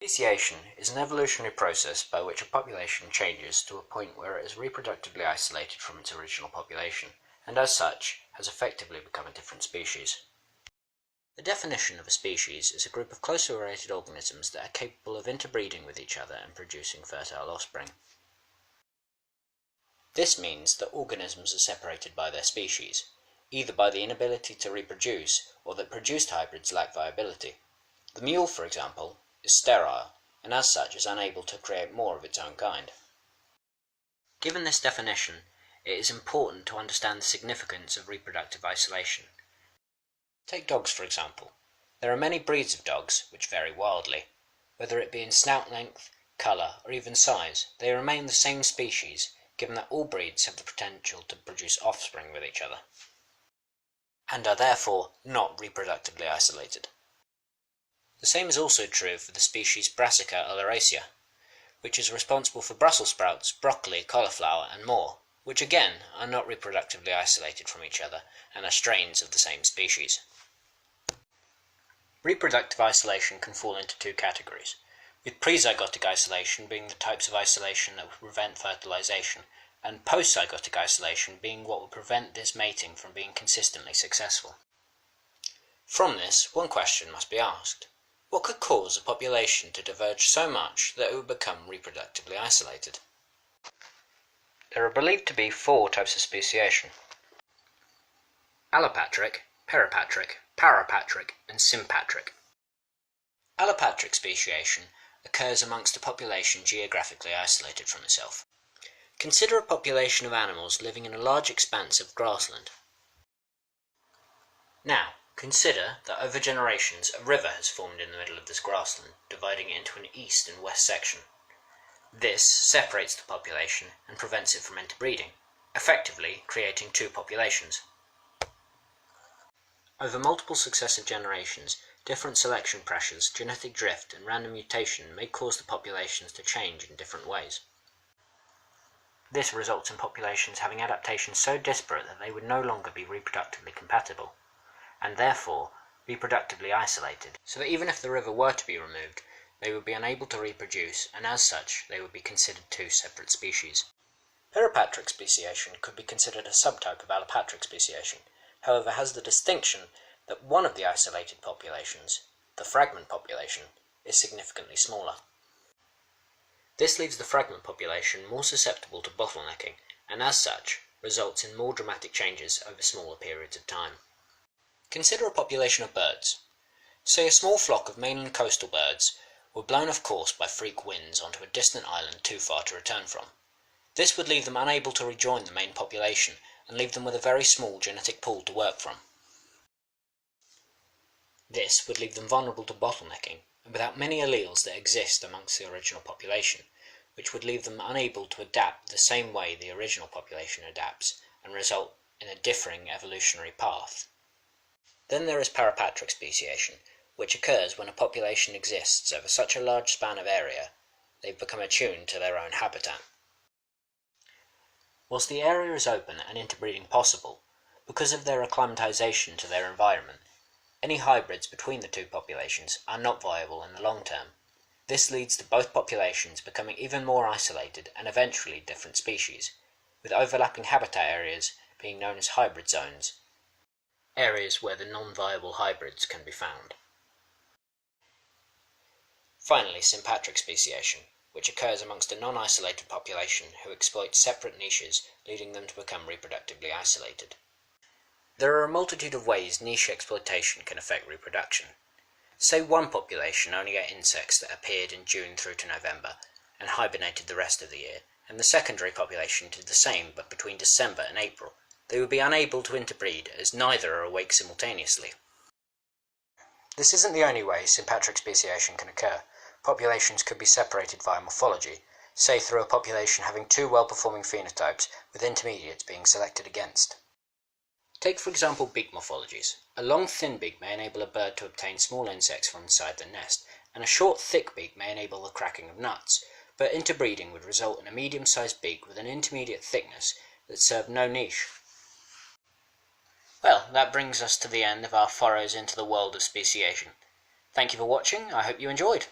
Speciation is an evolutionary process by which a population changes to a point where it is reproductively isolated from its original population, and as such, has effectively become a different species. The definition of a species is a group of closely related organisms that are capable of interbreeding with each other and producing fertile offspring. This means that organisms are separated by their species, either by the inability to reproduce or that produced hybrids lack viability. The mule, for example, is sterile, and as such is unable to create more of its own kind. Given this definition, it is important to understand the significance of reproductive isolation. Take dogs, for example. There are many breeds of dogs which vary wildly. Whether it be in snout length, colour, or even size, they remain the same species, given that all breeds have the potential to produce offspring with each other, and are therefore not reproductively isolated. The same is also true for the species Brassica oleracea, which is responsible for Brussels sprouts, broccoli, cauliflower, and more, which again are not reproductively isolated from each other and are strains of the same species. Reproductive isolation can fall into two categories, with prezygotic isolation being the types of isolation that would prevent fertilization, and postzygotic isolation being what would prevent this mating from being consistently successful. From this, one question must be asked. What could cause a population to diverge so much that it would become reproductively isolated? There are believed to be four types of speciation: allopatric, peripatric, parapatric, and sympatric. Allopatric speciation occurs amongst a population geographically isolated from itself. Consider a population of animals living in a large expanse of grassland. Now, consider that over generations a river has formed in the middle of this grassland, dividing it into an east and west section. This separates the population and prevents it from interbreeding, effectively creating two populations. Over multiple successive generations, different selection pressures, genetic drift, and random mutation may cause the populations to change in different ways. This results in populations having adaptations so disparate that they would no longer be reproductively compatible, and therefore reproductively isolated, so that even if the river were to be removed, they would be unable to reproduce, and as such they would be considered two separate species. Peripatric speciation could be considered a subtype of allopatric speciation, however has the distinction that one of the isolated populations, the fragment population, is significantly smaller. This leaves the fragment population more susceptible to bottlenecking, and as such results in more dramatic changes over smaller periods of time. Consider a population of birds. Say a small flock of mainland coastal birds were blown off course by freak winds onto a distant island too far to return from. This would leave them unable to rejoin the main population and leave them with a very small genetic pool to work from. This would leave them vulnerable to bottlenecking and without many alleles that exist amongst the original population, which would leave them unable to adapt the same way the original population adapts and result in a differing evolutionary path. Then there is parapatric speciation, which occurs when a population exists over such a large span of area they've become attuned to their own habitat. Whilst the area is open and interbreeding possible, because of their acclimatization to their environment, any hybrids between the two populations are not viable in the long term. This leads to both populations becoming even more isolated and eventually different species, with overlapping habitat areas being known as hybrid zones, areas where the non-viable hybrids can be found. Finally, sympatric speciation, which occurs amongst a non-isolated population who exploit separate niches, leading them to become reproductively isolated. There are a multitude of ways niche exploitation can affect reproduction. Say one population only ate insects that appeared in June through to November and hibernated the rest of the year, and the secondary population did the same but between December and April. They would be unable to interbreed as neither are awake simultaneously. This isn't the only way sympatric speciation can occur. Populations could be separated via morphology, say through a population having two well-performing phenotypes with intermediates being selected against. Take for example beak morphologies. A long thin beak may enable a bird to obtain small insects from inside the nest, and a short thick beak may enable the cracking of nuts, but interbreeding would result in a medium-sized beak with an intermediate thickness that served no niche. Well, that brings us to the end of our forays into the world of speciation. Thank you for watching, I hope you enjoyed.